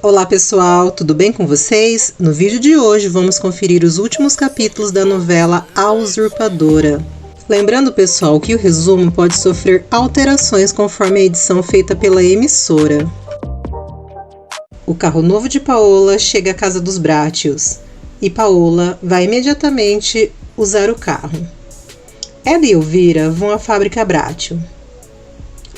Olá pessoal, tudo bem com vocês? No vídeo de hoje vamos conferir os últimos capítulos da novela A Usurpadora. Lembrando pessoal que o resumo pode sofrer alterações conforme a edição feita pela emissora. O carro novo de Paola chega à casa dos Brátios e Paola vai imediatamente usar o carro. Ela e Elvira vão à fábrica Brátio.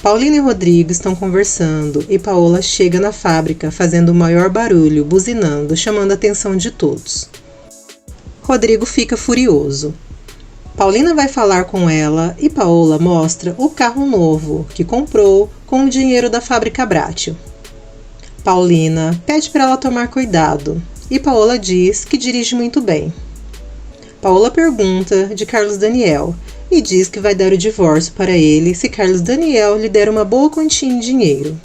Paulina e Rodrigo estão conversando e Paola chega na fábrica fazendo o maior barulho, buzinando, chamando a atenção de todos. Rodrigo fica furioso. Paulina vai falar com ela e Paola mostra o carro novo que comprou com o dinheiro da fábrica Brátio. Paulina pede para ela tomar cuidado e Paola diz que dirige muito bem. Paola pergunta de Carlos Daniel e diz que vai dar o divórcio para ele se Carlos Daniel lhe der uma boa quantia em dinheiro.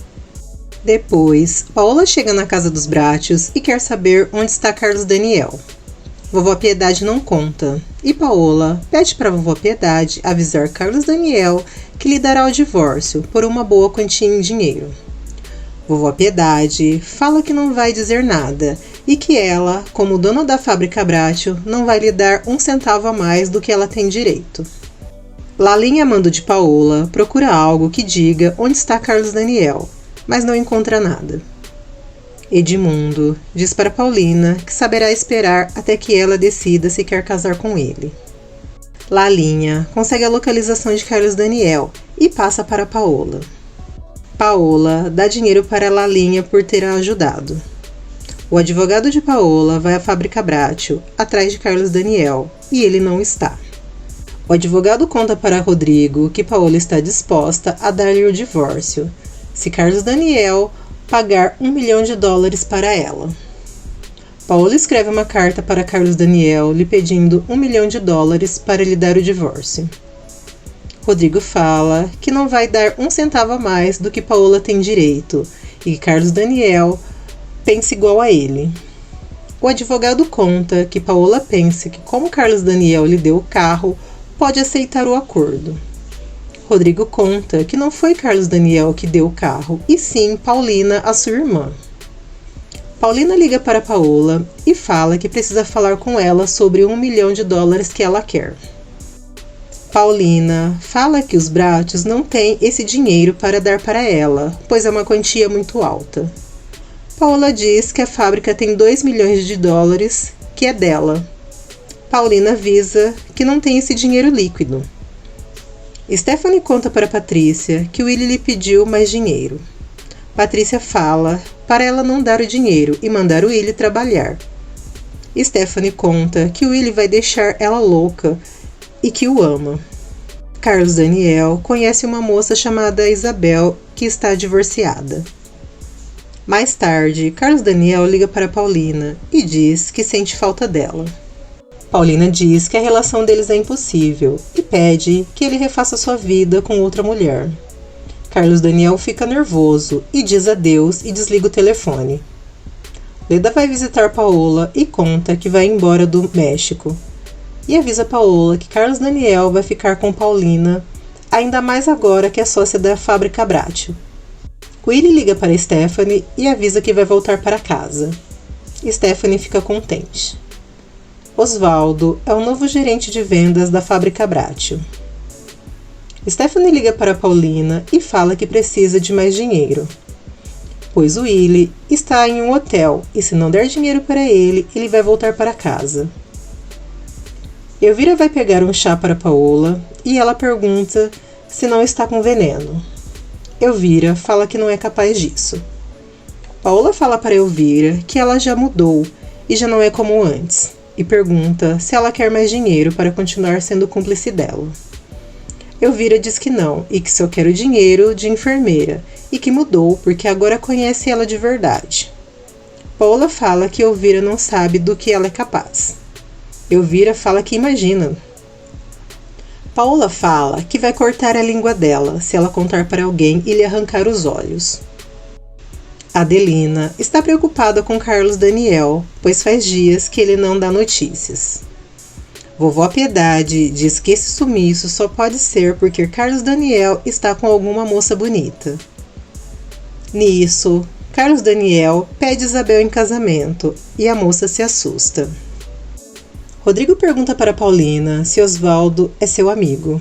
Depois, Paola chega na casa dos Brátios e quer saber onde está Carlos Daniel. Vovó Piedade não conta e Paola pede para Vovó Piedade avisar Carlos Daniel que lhe dará o divórcio por uma boa quantia em dinheiro. Vovó Piedade fala que não vai dizer nada e que ela, como dona da fábrica Brátio, não vai lhe dar um centavo a mais do que ela tem direito. Lalinha, amando de Paola, procura algo que diga onde está Carlos Daniel, mas não encontra nada. Edmundo diz para Paulina que saberá esperar até que ela decida se quer casar com ele. Lalinha consegue a localização de Carlos Daniel e passa para Paola. Paola dá dinheiro para Lalinha por ter a ajudado. O advogado de Paola vai à fábrica Brátio atrás de Carlos Daniel e ele não está. O advogado conta para Rodrigo que Paola está disposta a dar-lhe o divórcio se Carlos Daniel pagar $1 milhão para ela. Paola escreve uma carta para Carlos Daniel lhe pedindo $1 milhão para lhe dar o divórcio. Rodrigo fala que não vai dar um centavo a mais do que Paola tem direito e que Carlos Daniel pensa igual a ele. O advogado conta que Paola pensa que como Carlos Daniel lhe deu o carro, pode aceitar o acordo. Rodrigo conta que não foi Carlos Daniel que deu o carro, e sim Paulina, a sua irmã. Paulina liga para Paola e fala que precisa falar com ela sobre $1 milhão que ela quer. Paulina fala que os Brátios não têm esse dinheiro para dar para ela, pois é uma quantia muito alta. Paola diz que a fábrica tem $2 milhões que é dela. Paulina avisa que não tem esse dinheiro líquido. Stephanie conta para Patrícia que Willy lhe pediu mais dinheiro. Patrícia fala para ela não dar o dinheiro e mandar o Willy trabalhar. Stephanie conta que Willy vai deixar ela louca e que o ama. Carlos Daniel conhece uma moça chamada Isabel que está divorciada. Mais tarde, Carlos Daniel liga para Paulina e diz que sente falta dela. Paulina diz que a relação deles é impossível e pede que ele refaça sua vida com outra mulher. Carlos Daniel fica nervoso e diz adeus e desliga o telefone. Leda vai visitar Paola e conta que vai embora do México. E avisa Paola que Carlos Daniel vai ficar com Paulina, ainda mais agora que é sócia da fábrica Brátio. Willy liga para Stephanie e avisa que vai voltar para casa. Stephanie fica contente. Osvaldo é o novo gerente de vendas da fábrica Brátio. Stephanie liga para Paulina e fala que precisa de mais dinheiro, pois o Willy está em um hotel e se não der dinheiro para ele, ele vai voltar para casa. Elvira vai pegar um chá para Paola e ela pergunta se não está com veneno. Elvira fala que não é capaz disso. Paola fala para Elvira que ela já mudou e já não é como antes. E pergunta se ela quer mais dinheiro para continuar sendo cúmplice dela. Elvira diz que não e que só quer o dinheiro de enfermeira e que mudou porque agora conhece ela de verdade. Paola fala que Elvira não sabe do que ela é capaz. Elvira fala que imagina. Paola fala que vai cortar a língua dela se ela contar para alguém e lhe arrancar os olhos. Adelina está preocupada com Carlos Daniel, pois faz dias que ele não dá notícias. Vovó Piedade diz que esse sumiço só pode ser porque Carlos Daniel está com alguma moça bonita. Nisso, Carlos Daniel pede Isabel em casamento e a moça se assusta. Rodrigo pergunta para Paulina se Osvaldo é seu amigo.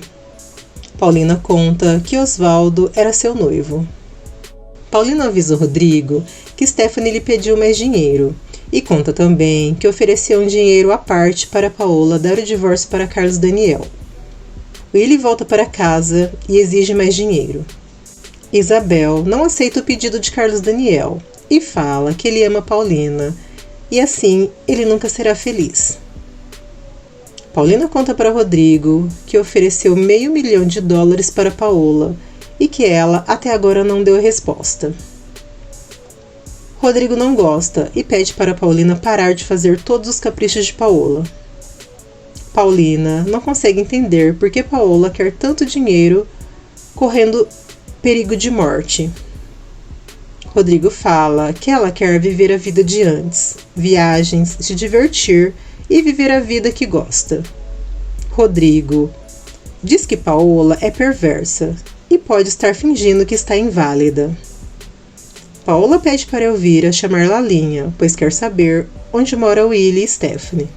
Paulina conta que Osvaldo era seu noivo. Paulina avisa Rodrigo que Stephanie lhe pediu mais dinheiro e conta também que ofereceu um dinheiro à parte para Paola dar o divórcio para Carlos Daniel. Willy volta para casa e exige mais dinheiro. Isabel não aceita o pedido de Carlos Daniel e fala que ele ama Paulina e assim ele nunca será feliz. Paulina conta para Rodrigo que ofereceu $500.000 para Paola e que ela até agora não deu resposta. Rodrigo não gosta e pede para Paulina parar de fazer todos os caprichos de Paola. Paulina não consegue entender por que Paola quer tanto dinheiro correndo perigo de morte. Rodrigo fala que ela quer viver a vida de antes, viagens, se divertir e viver a vida que gosta. Rodrigo diz que Paola é perversa e pode estar fingindo que está inválida. Paola pede para Elvira chamar Lalinha, pois quer saber onde mora Willy e Stephanie.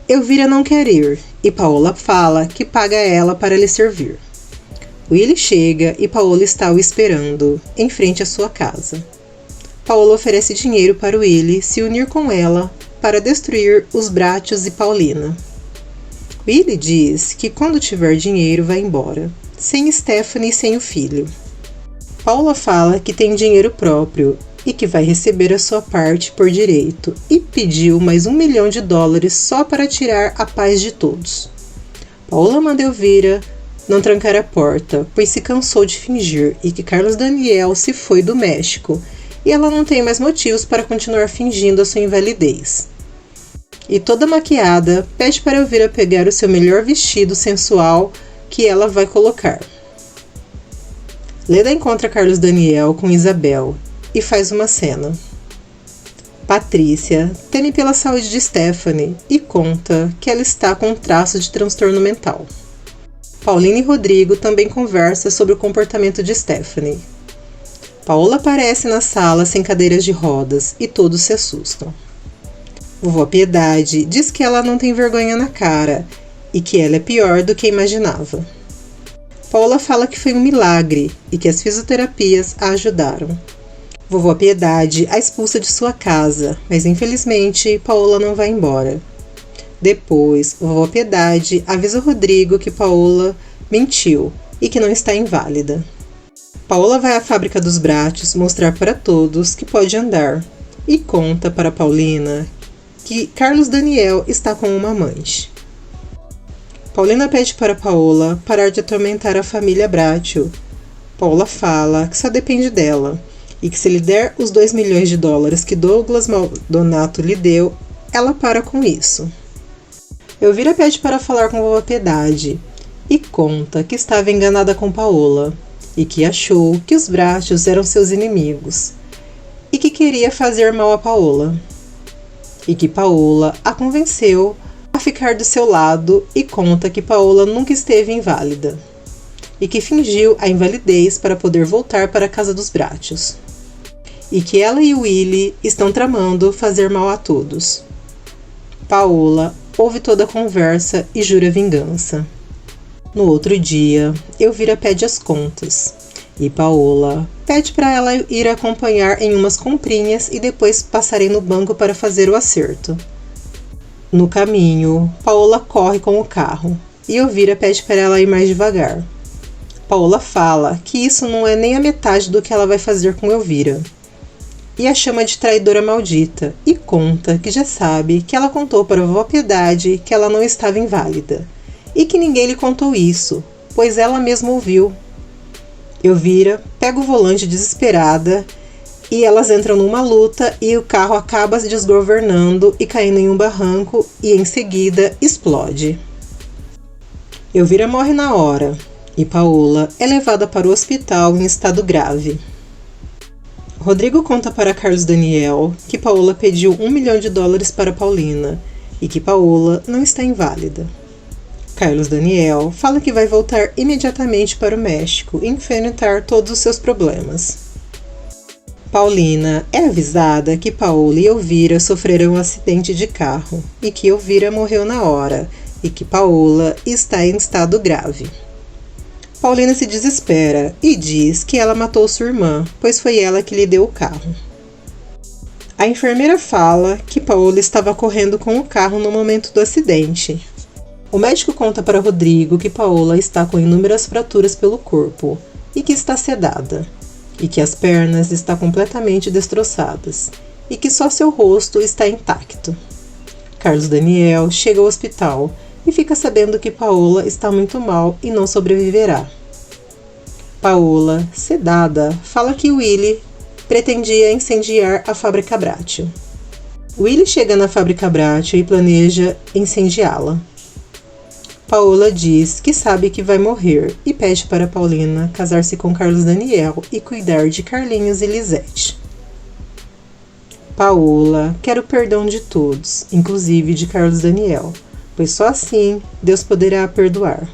Elvira não quer ir e Paola fala que paga ela para lhe servir. Willy chega e Paola está o esperando, em frente à sua casa. Paola oferece dinheiro para Willy se unir com ela para destruir os Brátios e Paulina. Willy diz que quando tiver dinheiro vai embora, sem Stephanie e sem o filho. Paola fala que tem dinheiro próprio e que vai receber a sua parte por direito e pediu mais $1 milhão só para tirar a paz de todos. Paola manda Elvira não trancar a porta, pois se cansou de fingir e que Carlos Daniel se foi do México e ela não tem mais motivos para continuar fingindo a sua invalidez. E toda maquiada, pede para Elvira pegar o seu melhor vestido sensual que ela vai colocar. Leda encontra Carlos Daniel com Isabel e faz uma cena. Patrícia teme pela saúde de Stephanie e conta que ela está com um traço de transtorno mental. Paulina e Rodrigo também conversam sobre o comportamento de Stephanie. Paola aparece na sala sem cadeiras de rodas e todos se assustam. Vovó Piedade diz que ela não tem vergonha na cara e que ela é pior do que imaginava. Paola fala que foi um milagre e que as fisioterapias a ajudaram. Vovó Piedade a expulsa de sua casa, mas infelizmente Paola não vai embora. Depois, Vovó Piedade avisa o Rodrigo que Paola mentiu e que não está inválida. Paola vai à fábrica dos Brátios mostrar para todos que pode andar e conta para Paulina que Carlos Daniel está com uma amante. Paulina pede para Paola parar de atormentar a família Brátil. Paola fala que só depende dela e que se lhe der os $2 milhões que Douglas Maldonato lhe deu, ela para com isso. Elvira pede para falar com Vovó Piedade e conta que estava enganada com Paola e que achou que os Brátios eram seus inimigos e que queria fazer mal a Paola. E que Paola a convenceu a ficar do seu lado e conta que Paola nunca esteve inválida e que fingiu a invalidez para poder voltar para a casa dos Brátios e que ela e o Willy estão tramando fazer mal a todos. Paola ouve toda a conversa e jura vingança. No outro dia, Elvira pede as contas e Paola pede para ela ir acompanhar em umas comprinhas e depois passarem no banco para fazer o acerto. No caminho, Paola corre com o carro e Elvira pede para ela ir mais devagar. Paola fala que isso não é nem a metade do que ela vai fazer com Elvira e a chama de traidora maldita e conta que já sabe que ela contou para a Vovó Piedade que ela não estava inválida e que ninguém lhe contou isso, pois ela mesma ouviu. Elvira pega o volante desesperada e elas entram numa luta e o carro acaba se desgovernando e caindo em um barranco e em seguida explode. Elvira morre na hora e Paola é levada para o hospital em estado grave. Rodrigo conta para Carlos Daniel que Paola pediu $1 milhão para Paulina e que Paola não está inválida. Carlos Daniel fala que vai voltar imediatamente para o México e enfrentar todos os seus problemas. Paulina é avisada que Paola e Elvira sofreram um acidente de carro e que Elvira morreu na hora e que Paola está em estado grave. Paulina se desespera e diz que ela matou sua irmã, pois foi ela que lhe deu o carro. A enfermeira fala que Paola estava correndo com o carro no momento do acidente. O médico conta para Rodrigo que Paola está com inúmeras fraturas pelo corpo e que está sedada, e que as pernas estão completamente destroçadas, e que só seu rosto está intacto. Carlos Daniel chega ao hospital e fica sabendo que Paola está muito mal e não sobreviverá. Paola, sedada, fala que Willy pretendia incendiar a fábrica Bratio. Willy chega na fábrica Bratio e planeja incendiá-la. Paola diz que sabe que vai morrer e pede para Paulina casar-se com Carlos Daniel e cuidar de Carlinhos e Lisete. Paola quer o perdão de todos, inclusive de Carlos Daniel, pois só assim Deus poderá a perdoar.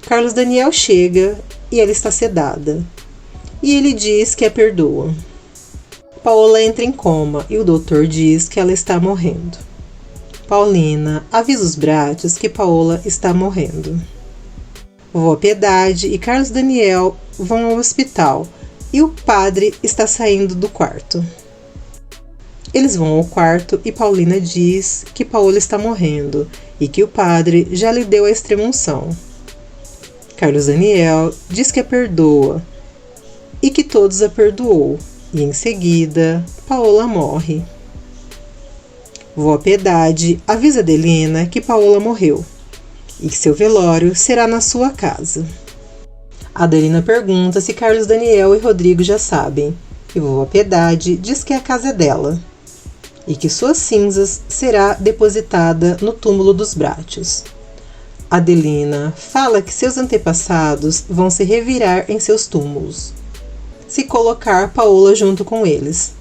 Carlos Daniel chega e ela está sedada, e ele diz que a perdoa. Paola entra em coma e o doutor diz que ela está morrendo. Paulina avisa os Bratios que Paola está morrendo. Vovó Piedade e Carlos Daniel vão ao hospital e o padre está saindo do quarto. Eles vão ao quarto e Paulina diz que Paola está morrendo e que o padre já lhe deu a extrema-unção. Carlos Daniel diz que a perdoa e que todos a perdoou, e em seguida Paola morre. Vó Piedade avisa Adelina que Paola morreu e que seu velório será na sua casa. Adelina pergunta se Carlos Daniel e Rodrigo já sabem, e Vovó Piedade diz que a casa é dela e que suas cinzas será depositada no túmulo dos Bratios. Adelina fala que seus antepassados vão se revirar em seus túmulos, se colocar Paola junto com eles.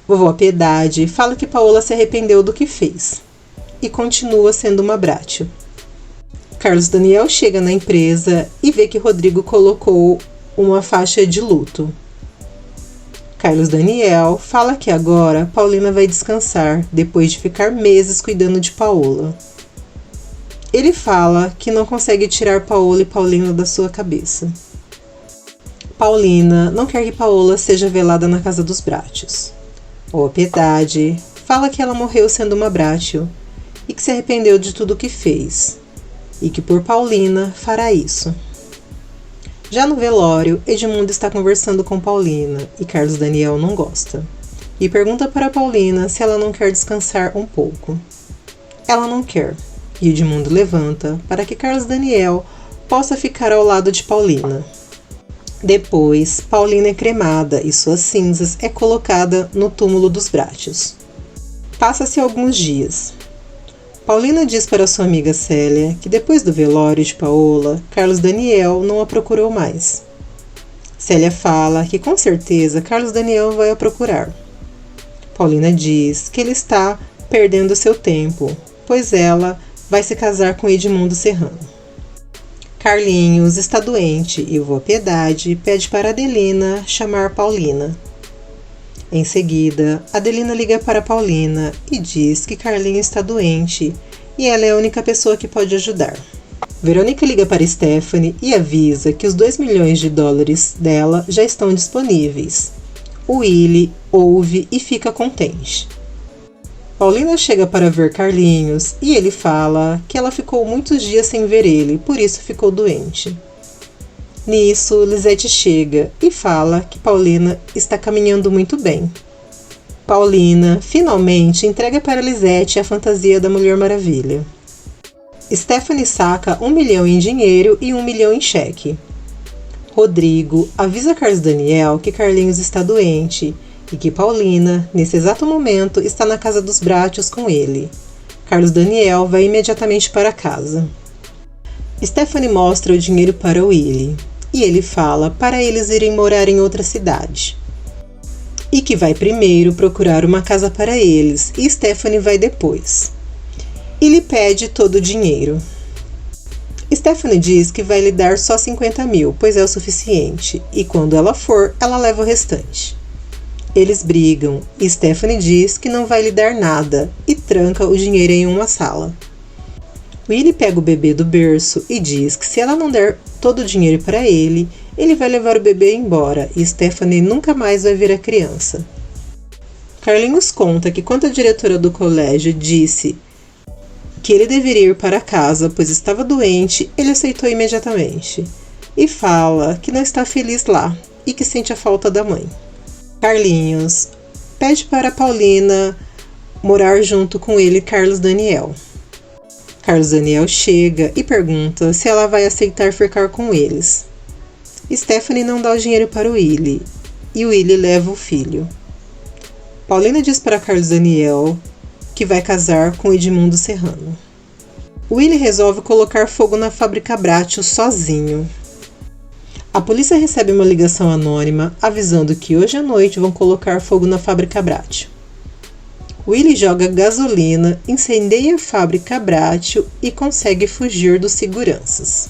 Vovó Piedade fala que Paola se arrependeu do que fez e continua sendo uma Bratio. Carlos Daniel chega na empresa e vê que Rodrigo colocou uma faixa de luto. Carlos Daniel fala que agora Paulina vai descansar depois de ficar meses cuidando de Paola. Ele fala que não consegue tirar Paola e Paulina da sua cabeça. Paulina não quer que Paola seja velada na casa dos Bratios. Vovó Piedade fala que ela morreu sendo uma Bratio e que se arrependeu de tudo o que fez e que por Paulina fará isso. Já no velório, Edmundo está conversando com Paulina e Carlos Daniel não gosta e pergunta para Paulina se ela não quer descansar um pouco. Ela não quer e Edmundo levanta para que Carlos Daniel possa ficar ao lado de Paulina. Depois, Paulina é cremada e suas cinzas é colocada no túmulo dos Bratios. Passa-se alguns dias. Paulina diz para sua amiga Célia que depois do velório de Paola, Carlos Daniel não a procurou mais. Célia fala que com certeza Carlos Daniel vai a procurar. Paulina diz que ele está perdendo seu tempo, pois ela vai se casar com Edmundo Serrano. Carlinhos está doente e Vovó Piedade pede para Adelina chamar Paulina. Em seguida, Adelina liga para Paulina e diz que Carlinhos está doente e ela é a única pessoa que pode ajudar. Verônica liga para Stephanie e avisa que os $2 milhões dela já estão disponíveis. Willy ouve e fica contente. Paulina chega para ver Carlinhos e ele fala que ela ficou muitos dias sem ver ele, por isso ficou doente. Nisso, Lisete chega e fala que Paulina está caminhando muito bem. Paulina finalmente entrega para Lisete a fantasia da Mulher Maravilha. Stephanie saca 1 milhão em dinheiro e 1 milhão em cheque. Rodrigo avisa Carlos Daniel que Carlinhos está doente e que Paulina, nesse exato momento, está na casa dos Bratios com ele. Carlos Daniel vai imediatamente para casa. Stephanie mostra o dinheiro para Willy e ele fala para eles irem morar em outra cidade. E que vai primeiro procurar uma casa para eles e Stephanie vai depois. e lhe pede todo o dinheiro. Stephanie diz que vai lhe dar só 50 mil, pois é o suficiente, e quando ela for, ela leva o restante. Eles brigam e Stephanie diz que não vai lhe dar nada e tranca o dinheiro em uma sala. Willie pega o bebê do berço e diz que se ela não der todo o dinheiro para ele, ele vai levar o bebê embora e Stephanie nunca mais vai ver a criança. Carlinhos conta que quando a diretora do colégio disse que ele deveria ir para casa, pois estava doente, ele aceitou imediatamente. E fala que não está feliz lá e que sente a falta da mãe. Carlinhos pede para Paulina morar junto com ele e Carlos Daniel. Carlos Daniel chega e pergunta se ela vai aceitar ficar com eles. Stephanie não dá o dinheiro para o Willie e o Willie leva o filho. Paulina diz para Carlos Daniel que vai casar com Edmundo Serrano. Willie resolve colocar fogo na fábrica Bratio sozinho. A polícia recebe uma ligação anônima avisando que hoje à noite vão colocar fogo na fábrica Bratio. Willie joga gasolina, incendeia a fábrica Bratio e consegue fugir dos seguranças.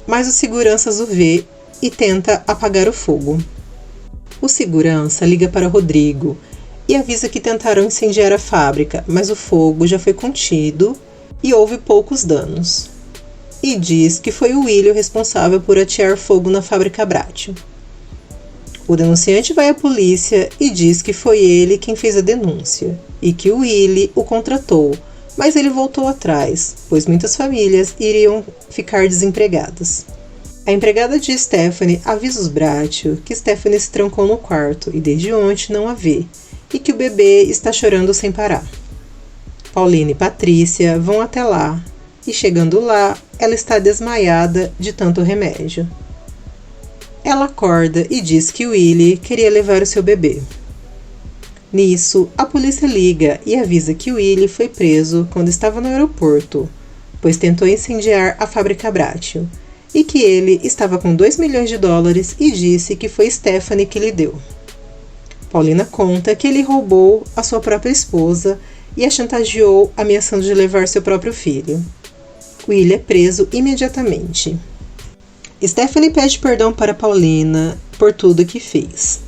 Mas os seguranças o vê e tenta apagar o fogo. O segurança liga para Rodrigo e avisa que tentaram incendiar a fábrica, mas o fogo já foi contido e houve poucos danos. E diz que foi o Willie o responsável por atear fogo na fábrica Bratio. O denunciante vai à polícia e diz que foi ele quem fez a denúncia e que o Willie o contratou, mas ele voltou atrás, pois muitas famílias iriam ficar desempregadas. A empregada de Stephanie avisa os Bratio que Stephanie se trancou no quarto e desde ontem não a vê e que o bebê está chorando sem parar. Paulina e Patrícia vão até lá e chegando lá, ela está desmaiada de tanto remédio. Ela acorda e diz que Willie queria levar o seu bebê. Nisso, a polícia liga e avisa que Willie foi preso quando estava no aeroporto, pois tentou incendiar a fábrica Bratio, e que ele estava com 2 milhões de dólares e disse que foi Stephanie que lhe deu. Paulina conta que ele roubou a sua própria esposa e a chantageou, ameaçando de levar seu próprio filho. Willie é preso imediatamente. Stephanie pede perdão para Paulina por tudo que fez.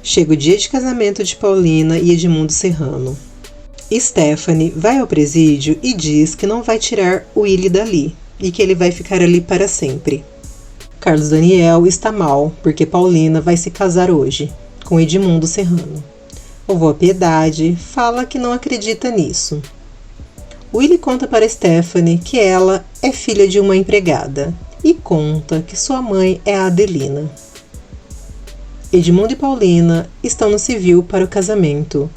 Chega o dia de casamento de Paulina e Edmundo Serrano. Stephanie vai ao presídio e diz que não vai tirar o Willie dali e que ele vai ficar ali para sempre. Carlos Daniel está mal porque Paulina vai se casar hoje com Edmundo Serrano. Vovó Piedade fala que não acredita nisso. Willie conta para Stephanie que ela é filha de uma empregada e conta que sua mãe é a Adelina. Edmundo e Paulina estão no civil para o casamento,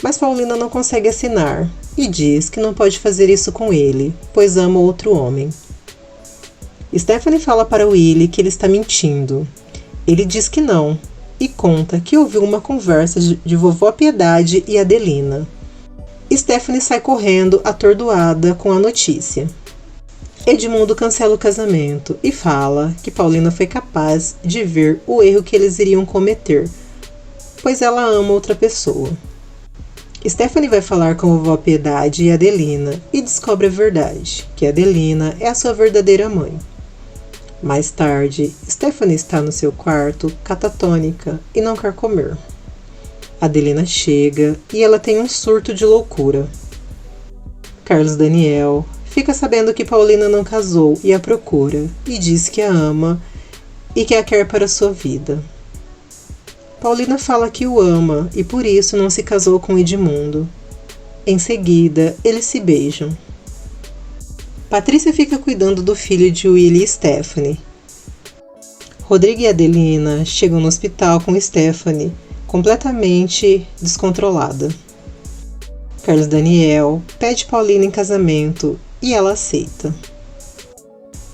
mas Paulina não consegue assinar e diz que não pode fazer isso com ele, pois ama outro homem. Stephanie fala para Willie que ele está mentindo. Ele diz que não e conta que ouviu uma conversa de vovó Piedade e Adelina. Stephanie sai correndo, atordoada com a notícia. Edmundo cancela o casamento e fala que Paulina foi capaz de ver o erro que eles iriam cometer, pois ela ama outra pessoa. Stephanie vai falar com a vovó Piedade e Adelina e descobre a verdade, que Adelina é a sua verdadeira mãe. Mais tarde, Stephanie está no seu quarto, catatônica, e não quer comer. Adelina chega e ela tem um surto de loucura. Carlos Daniel fica sabendo que Paulina não casou e a procura, e diz que a ama e que a quer para sua vida. Paulina fala que o ama e por isso não se casou com Edmundo. Em seguida, eles se beijam. Patrícia fica cuidando do filho de Willie e Stephanie. Rodrigo e Adelina chegam no hospital com Stephanie, completamente descontrolada. Carlos Daniel pede Paulina em casamento e ela aceita.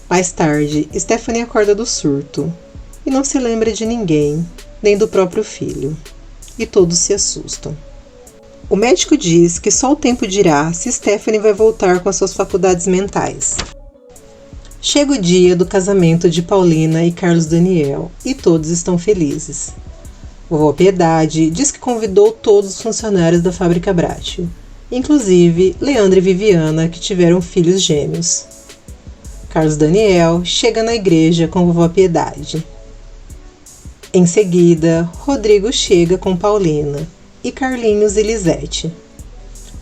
Mais tarde, Stephanie acorda do surto e não se lembra de ninguém, nem do próprio filho, e todos se assustam. O médico diz que só o tempo dirá se Stephanie vai voltar com as suas faculdades mentais. Chega o dia do casamento de Paulina e Carlos Daniel e todos estão felizes. Vovó Piedade diz que convidou todos os funcionários da fábrica Bratio inclusive Leandro e Viviana, que tiveram filhos gêmeos. Carlos Daniel chega na igreja com vovó Piedade. Em seguida, Rodrigo chega com Paulina e Carlinhos e Lisete.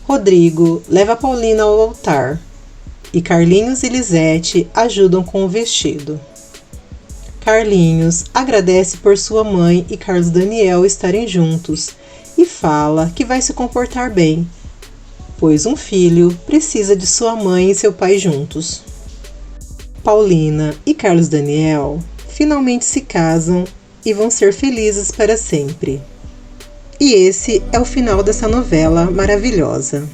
Rodrigo leva Paulina ao altar e Carlinhos e Lisete ajudam com o vestido. Carlinhos agradece por sua mãe e Carlos Daniel estarem juntos e fala que vai se comportar bem, pois um filho precisa de sua mãe e seu pai juntos. Paulina e Carlos Daniel finalmente se casam e vão ser felizes para sempre. E esse é o final dessa novela maravilhosa.